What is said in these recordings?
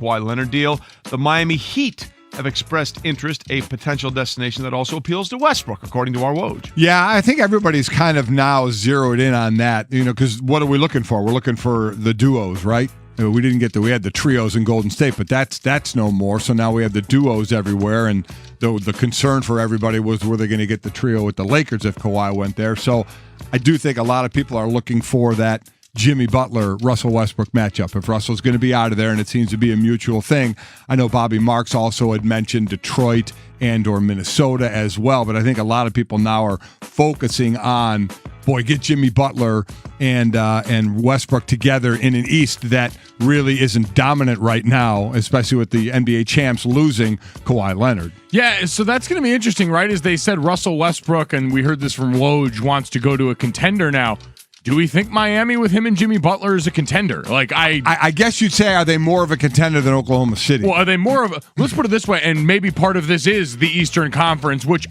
Kawhi Leonard deal. The Miami Heat have expressed interest, a potential destination that also appeals to Westbrook, according to our Woj. Yeah, I think everybody's kind of now zeroed in on that, because what are we looking for? We're looking for the duos, right? We didn't get we had the trios in Golden State, but that's no more. So now we have the duos everywhere, and the concern for everybody was, were they going to get the trio with the Lakers if Kawhi went there? So I do think a lot of people are looking for that Jimmy Butler, Russell Westbrook matchup. If Russell's going to be out of there, and it seems to be a mutual thing. I know Bobby Marks also had mentioned Detroit and or Minnesota as well, but I think a lot of people now are focusing on, get Jimmy Butler and Westbrook together in an East that really isn't dominant right now, especially with the NBA champs losing Kawhi Leonard. Yeah, so that's going to be interesting, right? As they said, Russell Westbrook, and we heard this from Woj, wants to go to a contender now. Do we think Miami with him and Jimmy Butler is a contender? I guess you'd say, are they more of a contender than Oklahoma City? Well, are they more of a, let's put it this way, and maybe part of this is the Eastern Conference, which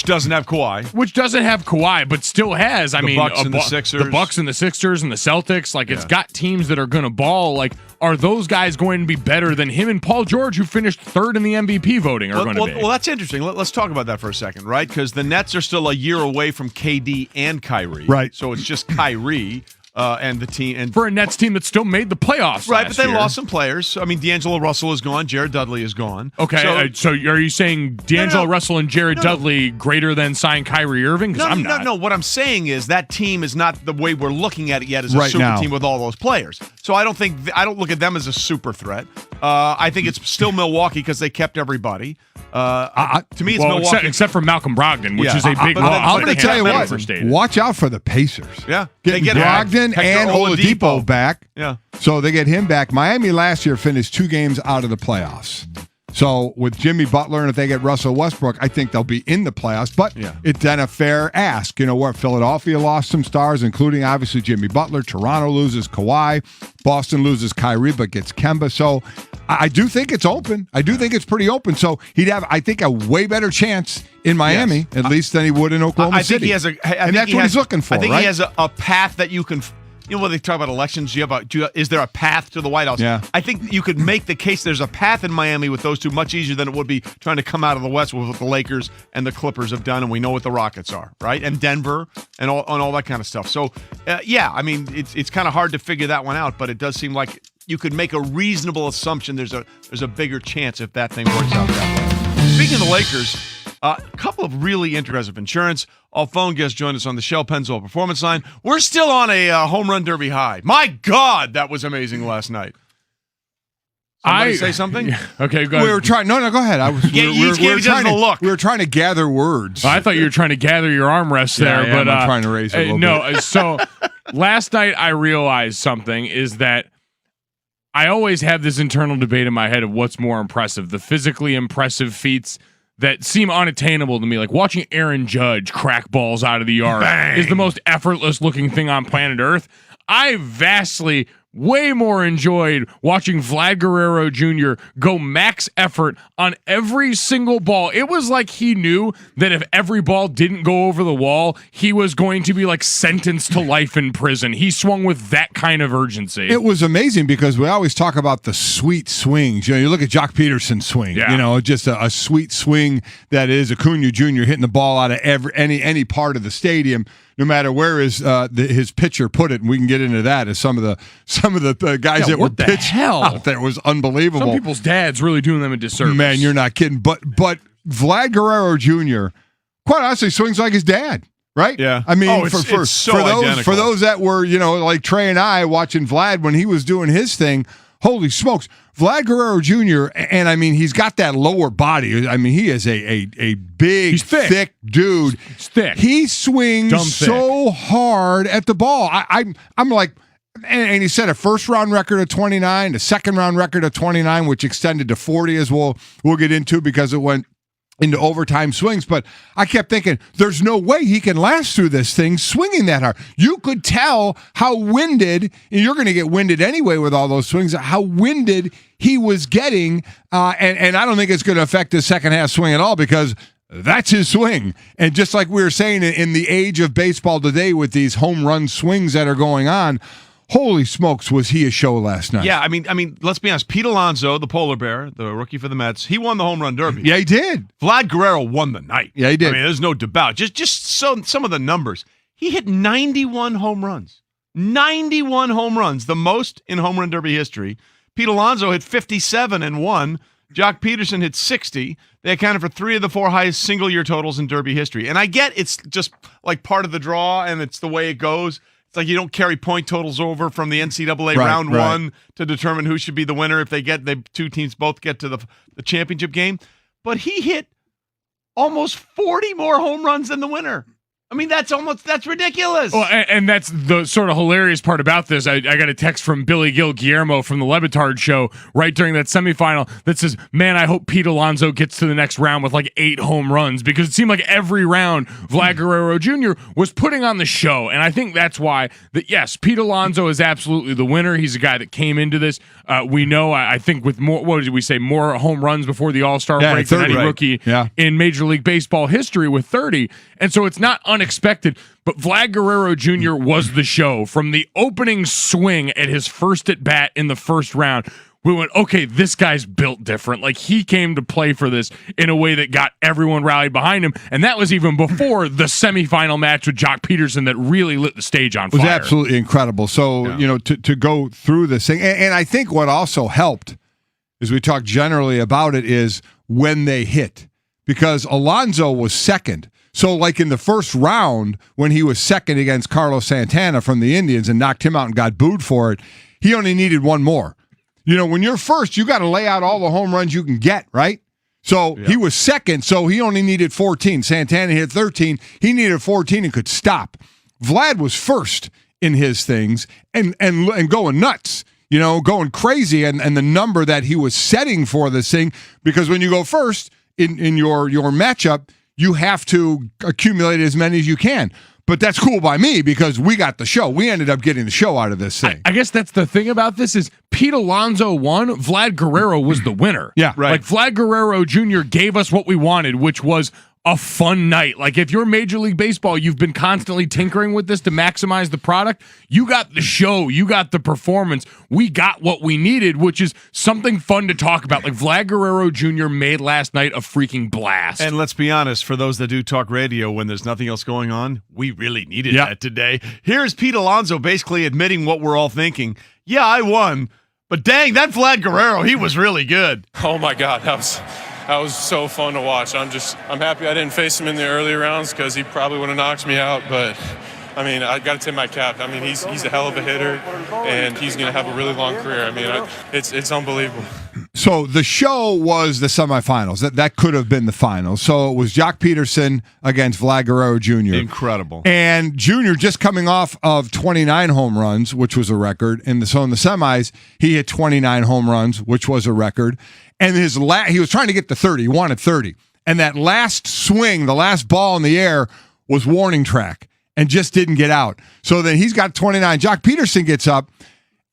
doesn't have Kawhi. Which doesn't have Kawhi, but still has, the Bucks and the Sixers. The Bucks and the Sixers and the Celtics. It's got teams that are going to ball. Are those guys going to be better than him and Paul George, who finished third in the MVP voting, are going to be? Well, that's interesting. Let's talk about that for a second, right? Because the Nets are still a year away from KD and Kyrie. Right. So it's just Kyrie and the team. And for a Nets team that still made the playoffs right, but they year. Lost some players. I mean, D'Angelo Russell is gone. Jared Dudley is gone. Okay, so are you saying D'Angelo Russell and Jared Dudley greater than sign Kyrie Irving? Because I'm not. No, what I'm saying is that team is not the way we're looking at it yet as a super now. team with all those players. So I don't look at them as a super threat. I think it's still Milwaukee because they kept everybody. To me, it's Milwaukee. Except for Malcolm Brogdon, which is a big. I'm going to tell you what. Watch out for the Pacers. Yeah, they get Brogdon and Oladipo back. Yeah, so they get him back. Miami last year finished 2 games out of the playoffs. So with Jimmy Butler, and if they get Russell Westbrook, I think they'll be in the playoffs. But it's then a fair ask. Where Philadelphia lost some stars, including obviously Jimmy Butler. Toronto loses Kawhi. Boston loses Kyrie, but gets Kemba. So I do think it's open. I do think it's pretty open. So he'd have, I think, a way better chance in Miami, at least, than he would in Oklahoma City. Think he has and that's what he's looking for, I think right? he has a path that you can. When they talk about elections, is there a path to the White House? Yeah. I think you could make the case there's a path in Miami with those two much easier than it would be trying to come out of the West with what the Lakers and the Clippers have done, and we know what the Rockets are, right? And Denver and all that kind of stuff. So, it's kind of hard to figure that one out, but it does seem like you could make a reasonable assumption there's a bigger chance if that thing works out that way. Speaking of the Lakers, a couple of really interesting insurance. All phone guests joined us on the Shell Pennzoil Performance Line. We're still on a home run derby high. My God, that was amazing last night. Somebody say something? Okay, go ahead. We were trying. No, go ahead. We were trying to gather words. I thought you were trying to gather your armrests there, but I'm trying to raise it a little bit. So last night I realized something is that I always have this internal debate in my head of what's more impressive, the physically impressive feats that seem unattainable to me. Like watching Aaron Judge crack balls out of the yard is the most effortless looking thing on planet Earth. I vastly way more enjoyed watching Vlad Guerrero Jr. go max effort on every single ball. It was like he knew that if every ball didn't go over the wall, he was going to be sentenced to life in prison. He swung with that kind of urgency. It was amazing because we always talk about the sweet swings. You look at Jock Peterson's swing, just a sweet swing that is Acuna Jr. hitting the ball out of any part of the stadium. No matter where his pitcher put it, and we can get into that as some of the guys that were pitched out there was unbelievable. Some people's dads really doing them a disservice. Man, you're not kidding. But Vlad Guerrero Jr. quite honestly swings like his dad, right? Yeah. I mean, it's so identical. For those that were like Trey and I watching Vlad when he was doing his thing. Holy smokes. Vlad Guerrero Jr., and I mean, he's got that lower body. I mean, he is a big, thick dude. He's thick. He swings so hard at the ball. I'm like, and he set a first-round record of 29, a second-round record of 29, which extended to 40, as we'll get into because it went into overtime swings. But I kept thinking, there's no way he can last through this thing swinging that hard. You could tell how winded, and you're going to get winded anyway with all those swings, how winded he was getting. And I don't think it's going to affect his second half swing at all because that's his swing. And just like we were saying in the age of baseball today with these home run swings that are going on, holy smokes, was he a show last night? Yeah, I mean, let's be honest. Pete Alonso, the polar bear, the rookie for the Mets, he won the home run derby. Yeah, he did. Vlad Guerrero won the night. Yeah, he did. I mean, there's no doubt. Just some of the numbers. He hit 91 home runs. 91 home runs, the most in home run derby history. Pete Alonso hit 57 and won. Jock Peterson hit 60. They accounted for 3 of the 4 highest single-year totals in derby history. And I get it's just like part of the draw, and it's the way it goes. It's like you don't carry point totals over from the NCAA round one to determine who should be the winner if they two teams both get to the championship game. But he hit almost 40 more home runs than the winner. I mean, that's ridiculous. Well, and that's the sort of hilarious part about this. I got a text from Billy Gil Guillermo from the Levitard show right during that semifinal that says, man, I hope Pete Alonso gets to the next round with like 8 home runs, because it seemed like every round Vlad Guerrero Jr. was putting on the show. And I think that's why yes, Pete Alonso is absolutely the winner. He's a guy that came into this. We know, I think with more, what did we say, more home runs before the All-Star break than any rookie in Major League Baseball history with 30. And so it's not unexpected, but Vlad Guerrero Jr. was the show. From the opening swing at his first at bat in the first round, we went, okay, this guy's built different. Like, he came to play for this in a way that got everyone rallied behind him. And that was even before the semifinal match with Jock Peterson that really lit the stage on fire. It was absolutely incredible. So, to go through this thing, and I think what also helped, as we talk generally about it, is when they hit. Because Alonso was second. So, like in the first round, when he was second against Carlos Santana from the Indians and knocked him out and got booed for it, he only needed one more. When you're first, you got to lay out all the home runs you can get, right? So he was second, so he only needed 14. Santana hit 13. He needed 14 and could stop. Vlad was first in his things and going nuts, going crazy, and the number that he was setting for this thing, because when you go first in your matchup, you have to accumulate as many as you can. But that's cool by me, because we got the show. We ended up getting the show out of this thing. I guess that's the thing about this is Pete Alonso won. Vlad Guerrero was the winner. Yeah, right. Like, Vlad Guerrero Jr. gave us what we wanted, which was a fun night. Like, if you're Major League Baseball, you've been constantly tinkering with this to maximize the product. You got the show. You got the performance. We got what we needed, which is something fun to talk about. Like, Vlad Guerrero Jr. made last night a freaking blast. And let's be honest, for those that do talk radio when there's nothing else going on, we really needed that today. Here's Pete Alonso basically admitting what we're all thinking. Yeah, I won, but dang, that Vlad Guerrero, he was really good. Oh my God, that was so fun to watch. I'm happy I didn't face him in the early rounds, because he probably would have knocked me out. But I mean, I got to tip my cap. I mean, he's a hell of a hitter, and he's going to have a really long career. I mean, it's unbelievable. So the show was the semifinals. That could have been the finals. So it was Jock Peterson against Vlad Guerrero Jr. Incredible. And Jr. just coming off of 29 home runs, which was a record. So in the semis, he hit 29 home runs, which was a record. And he was trying to get to 30. He wanted 30. And that last swing, the last ball in the air, was warning track and just didn't get out. So then he's got 29. Jock Peterson gets up,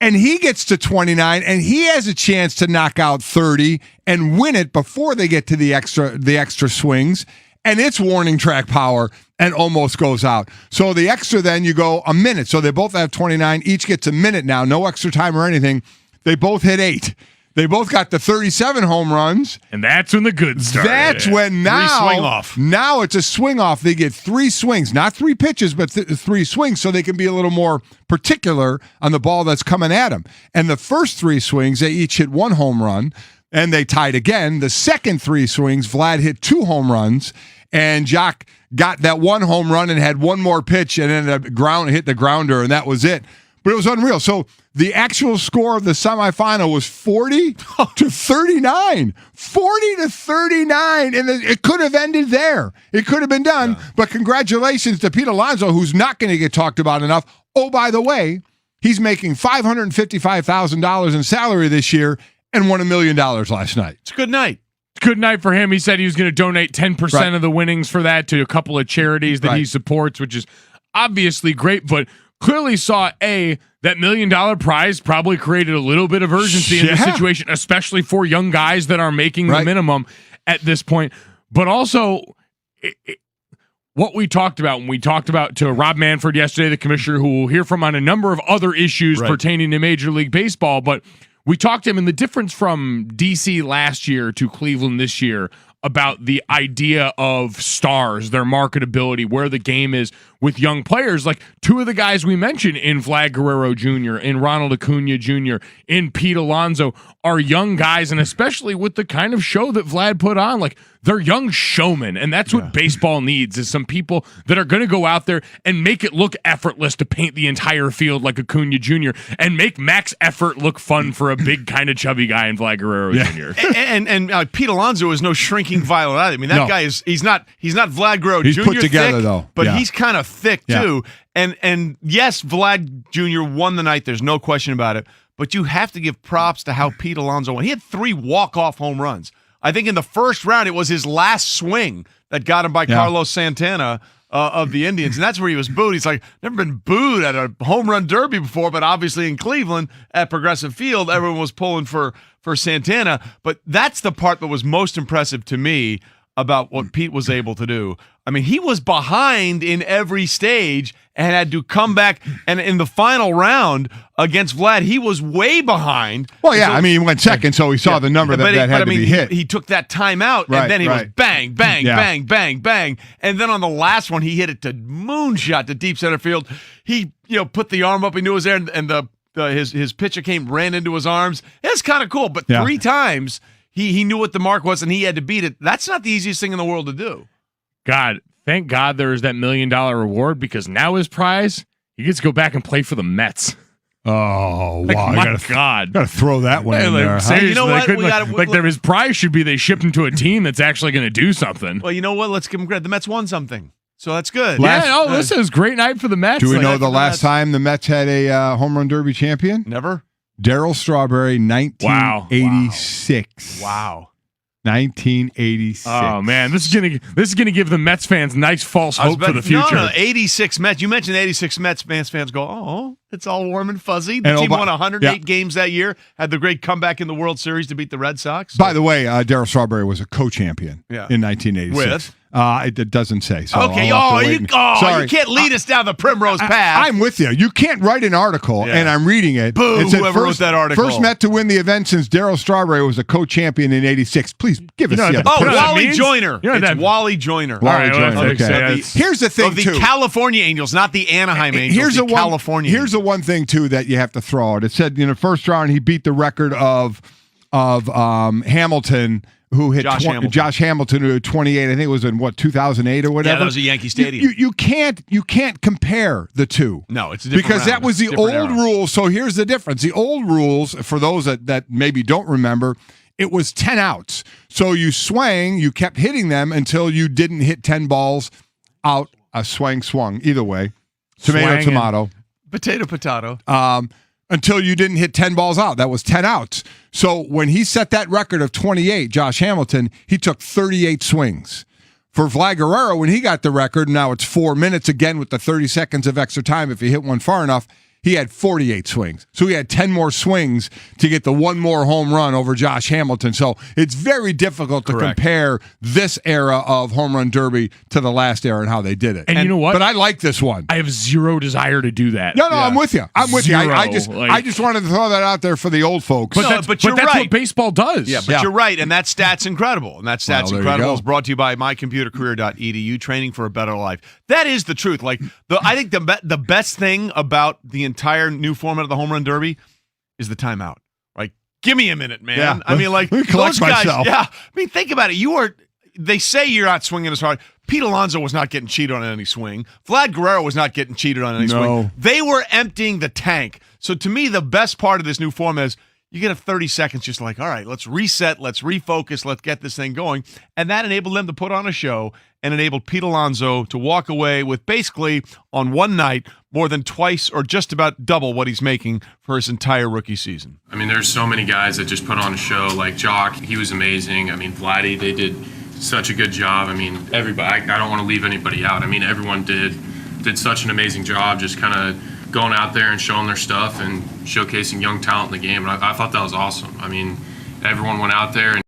and he gets to 29, and he has a chance to knock out 30 and win it before they get to the extra swings. And it's warning track power and almost goes out. So the extra, then you go a minute. So they both have 29. Each gets a minute now. No extra time or anything. They both hit 8. They both got the 37 home runs. And that's when the good started. That's when now, swing off. Now it's a swing off. They get 3 swings, not 3 pitches, but 3 swings, so they can be a little more particular on the ball that's coming at them. And the first 3 swings, they each hit 1 home run, and they tied again. The second 3 swings, Vlad hit 2 home runs, and Jock got that 1 home run and had 1 more pitch and ended up hit the grounder, and that was it. But it was unreal. So the actual score of the semifinal was 40 to 39. 40 to 39. And it could have ended there. It could have been done. Yeah. But congratulations to Pete Alonso, who's not going to get talked about enough. Oh, by the way, he's making $555,000 in salary this year and won $1 million last night. It's a good night. Good night for him. He said he was going to donate 10% of the winnings for that to a couple of charities that he supports, which is obviously great, but clearly saw that $1 million prize probably created a little bit of urgency in the situation, especially for young guys that are making the minimum at this point. But also, what we talked about when we talked about to Rob Manfred yesterday, the commissioner, who we'll hear from on a number of other issues pertaining to Major League Baseball. But we talked to him, and the difference from DC last year to Cleveland this year about the idea of stars, their marketability, where the game is with young players. Like two of the guys we mentioned in Vlad Guerrero Jr., in Ronald Acuna Jr., in Pete Alonso are young guys, and especially with the kind of show that Vlad put on, like they're young showmen, and that's what baseball needs is some people that are going to go out there and make it look effortless to paint the entire field like Acuna Jr. and make max effort look fun for a big kind of chubby guy in Vlad Guerrero Jr. And Pete Alonso is no shrinking violet either. I mean, that guy he's not Vlad Guerrero Jr. He's put together thick, though, but he's kind of thick too. And yes, Vlad Jr. won the night. There's no question about it. But you have to give props to how Pete Alonso won. He had 3 walk-off home runs. I think in the first round, it was his last swing that got him by Carlos Santana of the Indians, and that's where he was booed. He's like, never been booed at a home run derby before, but obviously in Cleveland at Progressive Field, everyone was pulling for Santana. But that's the part that was most impressive to me about what Pete was able to do. I mean, he was behind in every stage and had to come back. And in the final round against Vlad, he was way behind. Well, yeah, so, I mean, he went second, so he saw the number that had to be hit. He took that timeout, and then he was bang, bang, bang, bang, bang. And then on the last one, he hit it to moonshot to deep center field. He, put the arm up, he knew it was there, and his pitcher ran into his arms. It's kind of cool, but 3 times he knew what the mark was, and he had to beat it. That's not the easiest thing in the world to do. God, thank God there's that $1 million reward, because now his prize, he gets to go back and play for the Mets. Oh, like, wow. My God. Got to throw that one in there. Seriously, you know what? His prize should be they shipped him to a team that's actually going to do something. Well, you know what? Let's give him credit. The Mets won something, so that's good. This is a great night for the Mets. Do we know the last time the Mets had a home run derby champion? Never. Darryl Strawberry, 1986. Wow. 1986. Oh man, this is gonna give the Mets fans nice false hope for the future. No, 86 Mets. You mentioned 86 Mets fans go, oh, it's all warm and fuzzy. The team won 108 games that year. Had the great comeback in the World Series to beat the Red Sox. By the way, Darryl Strawberry was a co-champion in 1986. With? It doesn't say. So okay. You can't lead us down the primrose path. I'm with you. You can't write an article, and I'm reading it. Boo, it said whoever wrote that article. First Met to win the event since Darryl Strawberry was a co-champion in 86. Please give us the other. Oh, Wally Joyner. It's Wally Joyner. Wally Joyner. Okay. Here's the thing, too. The California Angels, not the Anaheim Angels. Here's the one thing, too, that you have to throw out. It said, first round, he beat the record of Hamilton, who hit Josh Hamilton, who had 28. I think it was in 2008 or whatever. Yeah, that was a Yankee Stadium. You can't compare the two. No, it's a different because that was the old rules. So here's the difference. The old rules, for those that maybe don't remember, it was 10 outs. So you swung, you kept hitting them until you didn't hit 10 balls out. A swung. Either way, tomato. Potato. Until you didn't hit 10 balls out. That was 10 outs. So when he set that record of 28, Josh Hamilton, he took 38 swings. For Vlad Guerrero, when he got the record, now it's 4 minutes again with the 30 seconds of extra time if you hit one far enough, he had 48 swings. So he had 10 more swings to get the one more home run over Josh Hamilton. So it's very difficult to compare this era of home run derby to the last era and how they did it. And you know what? But I like this one. I have zero desire to do that. No, I'm with you. I just wanted to throw that out there for the old folks. But that's right. What baseball does. Yeah, but you're right, and that stat's incredible. And that stat's incredible is brought to you by mycomputercareer.edu, training for a better life. That is the truth. Like I think the best thing about the entire new format of the home run derby is the timeout. Like, give me a minute, man. Yeah. I mean, like, those guys. Yeah. I mean, think about it. They say you're not swinging as hard. Pete Alonso was not getting cheated on any swing. Vlad Guerrero was not getting cheated on any swing. They were emptying the tank. So to me, the best part of this new format is you get 30 seconds just like, all right, let's reset, let's refocus, let's get this thing going. And that enabled them to put on a show and enabled Pete Alonso to walk away with basically, on one night, more than twice or just about double what he's making for his entire rookie season. I mean, there's so many guys that just put on a show. Like Jock, he was amazing. I mean, Vladdy, they did such a good job. I mean, everybody, I don't want to leave anybody out. I mean, everyone did such an amazing job just kind of going out there and showing their stuff and showcasing young talent in the game. And I thought that was awesome. I mean, everyone went out there and